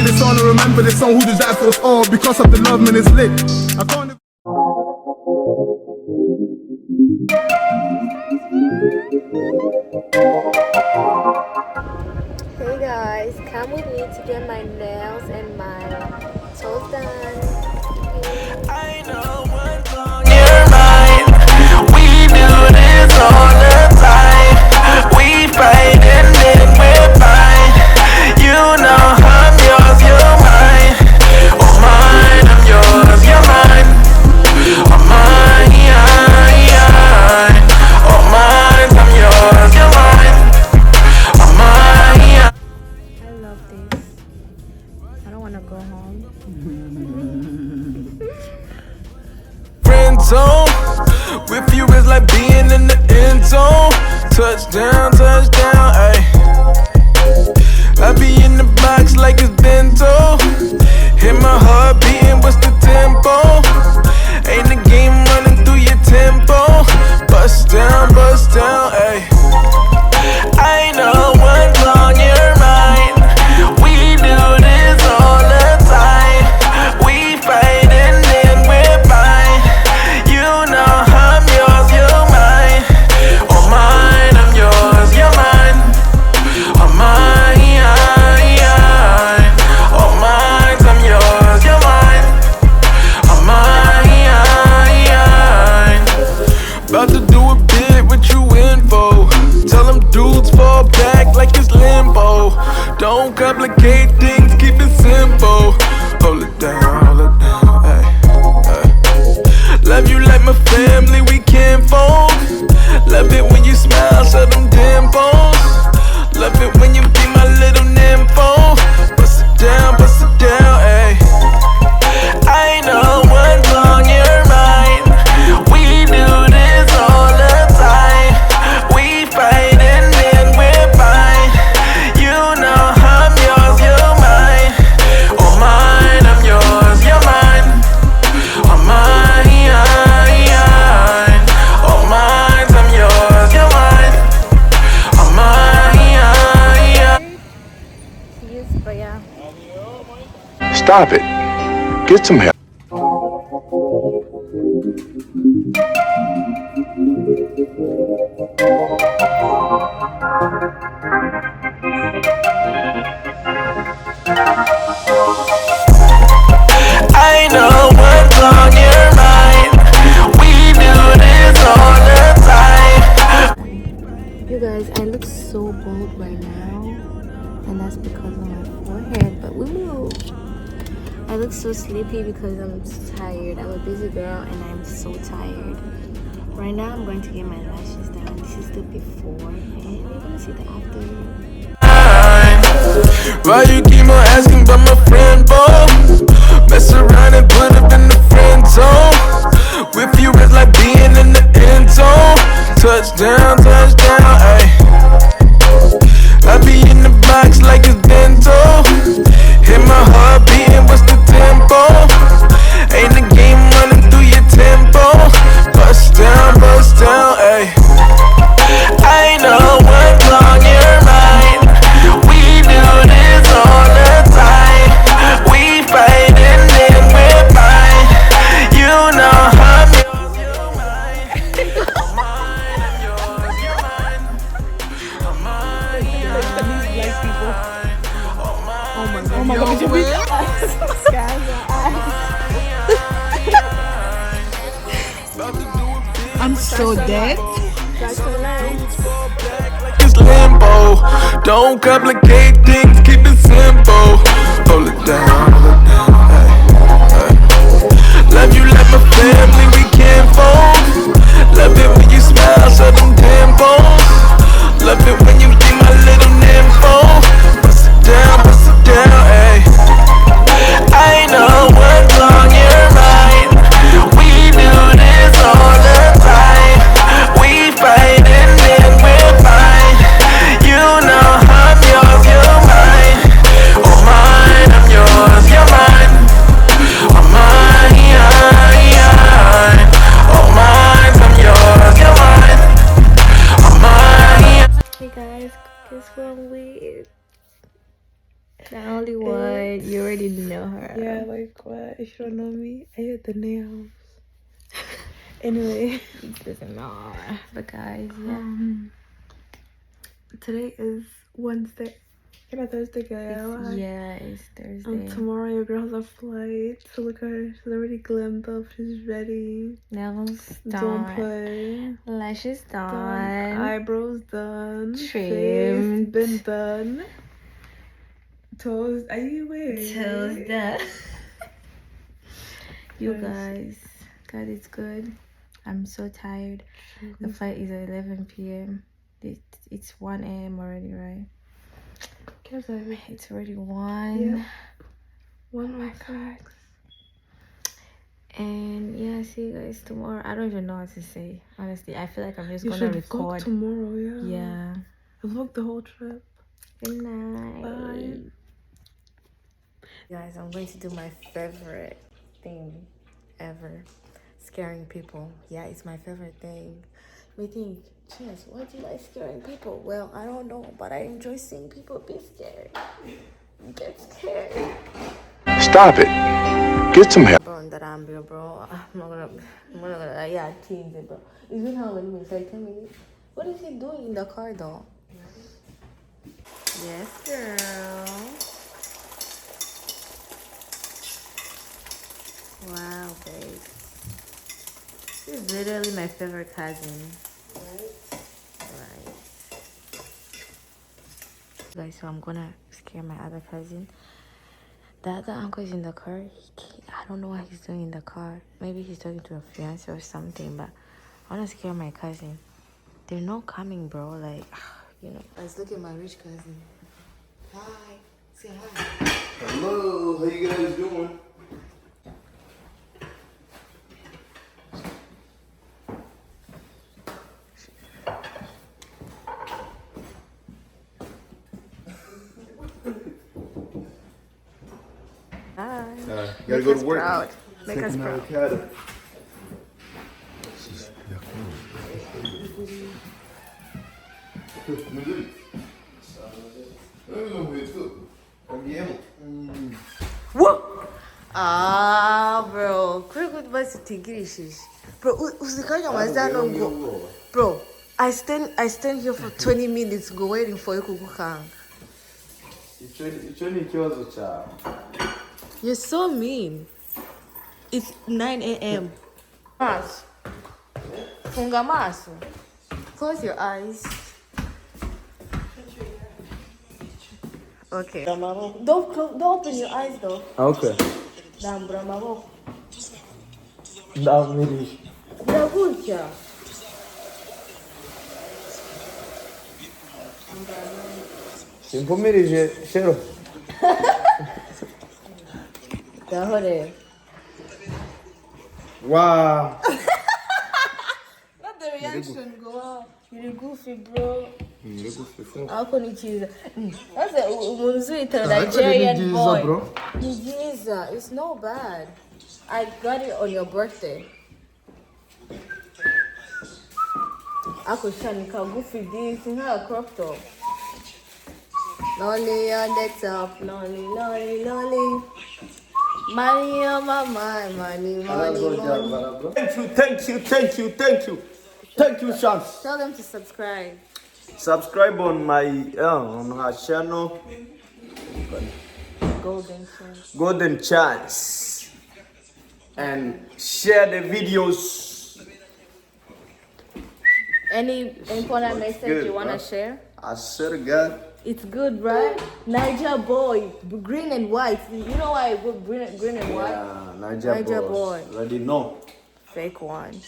this song and remember this song. Who does that for us all? Because of the love, man, it's lit. I can't. Hey guys, come with me to get my nails and my toes done. I know what's on your mind. We do this all the time. We fight and then we're fine. You know I'm yours, you're mine. Oh mine, I'm yours, you're mine. Oh mine, oh mine, I'm yours, you're mine. Oh mine. I love this. I don't want to go home. Friend zone, with you is like being in the end zone. Touchdown, touchdown, ayy. I be in the box like it's bento. Hit my heart beating, what's the tempo? Ain't the game running through your tempo. Bust down, ayy. I know what's on your mind. We do this all the time. We fight and then we're fine. You know I'm yours, you're mine. Oh mine, I'm yours, you're mine. Oh mine, oh mine, I'm yours, you're mine. Oh mine, about to do a bit, what you in for? Tell them dudes fall back like it's limbo. Don't complicate things, keep it simple. Hold it down, ay, ay. Love you like my family, we can't fold. Love it when you smile, show them dimples. Love it when you be my little nympho. Bust it down, ay. I know what's on your mind. We do this all the time. We fight and then we're fine. You know I'm yours, you're mine. Oh mine, I'm yours, you're mine. Oh mine, oh mine, I'm yours, you're mine. Oh mine. Yes, but yeah. Stop it. Get some help. I know what's on your mind. We do this all the time. You guys, I look so bald right now, and that's because of my forehead. But woo! I look so sleepy because I'm tired. I'm a busy girl, and I'm so tired. Right now, I'm going to get my lashes done. This is the before, and you're gonna see the after. Why you keep on asking about my friend, boy? Mess around and put up in the friend zone. With you it's like being in the end zone. Touchdown, ayy. I be in the box like it's bento. Hit my heart beating, what's the tempo? Ain't the game running through your tempo. Bust down, ayy. I know what's on your mind. We do this all the time. We fight and then we're fine. You know I'm yours, you're mine. Oh mine, I'm yours, you're mine. Oh mine, Oh my god, did you read I'm so dead. it's limbo. Don't complicate things, keep it simple. Hold it down, ay, ay. Love you like my family, we can't fold. Love it when you smile, show them dimples. Love it when you be my little nympho. Bust it down, ay. I know what's on your mind. We do this all the time. We fight and then we're fine. You know I'm yours, you're mine. Oh mine, I'm yours. You already know her. Yeah, like what? If you don't know me, I hate the nails. Anyway, It doesn't matter. But guys, yeah. today is Wednesday. You know, Thursday, girl. Yeah, it's Thursday. And tomorrow your girl has a flight. So look at her. She's already glammed up. She's ready. Nails Don't done. play. Lashes Done. done. Eyebrows done. Trimmed. Face been done. Toes. Are you wearing? Toes done. You Yes. guys, God, it's good. I'm so tired. The flight is at 11 p.m. It's 1 a.m. already, right? It's already 1. Yep. 1:06. And yeah, see you guys tomorrow. I don't even know what to say. Honestly, I feel like I'm just You gonna should record vlog tomorrow, yeah. Yeah. Vlog the whole trip. Good night. Bye. Guys, I'm going to do my favorite thing ever. Scaring people. Yeah, it's my favorite thing. We think, Chance, why do you like scaring people? Well, I don't know, but I enjoy seeing people be scared. Get scared. Stop it. Get some help. Bro, that I'm here, bro. I'm not gonna, yeah, tease it, bro. It's been how many minutes? Like 10 minutes? What is he doing in the car, though? Yes, girl. Wow, babe. This is literally my favorite cousin. Right. Guys, so I'm gonna scare my other cousin. The other uncle is in the car. I don't know what he's doing in the car. Maybe he's talking to a fiance or something, but I wanna scare my cousin. They're not coming, bro. Like, you know. Guys, look at my rich cousin. Hi. Say hi. Hello, how you guys doing? Hi. Gotta go to work. Proud. Make us proud. Avocado. Ah, bro. Kuri basi tigirishi. Bro, usikanya mazano ngo. Bro, I stand here for 20 minutes go waiting for you kukukanga. Icho ni kibazo cha. You're so mean. It's 9 a.m. Maso. Funga maso. Close your eyes. Okay. Don't open your eyes though. Okay. Dambra maboko. Ndamiri. Ndagutya. Simpumirije shero. Dahore. Wow. Not the reaction go out. You're goofy, bro. Ni gufifu. Ako ni cyiza. Sasa umuntu wita Nigerian boy. Bro. Ni cyiza. It's not bad. I got it on your birthday. Ako shani kagufi this nka crop top. Lolly on the top, lolly, lolly, lolly. Money on my mind, money, money, money. Thank you. Thank you, Chance. Tell them to subscribe. Subscribe on my on her channel, Golden Chance. Golden Chance, and share the videos. Any important message good, you wanna bro. share? I swear to God. It's good, right? Niger boy, green and white. You know why I put green and white? Yeah, Niger boy. Already know. Fake one.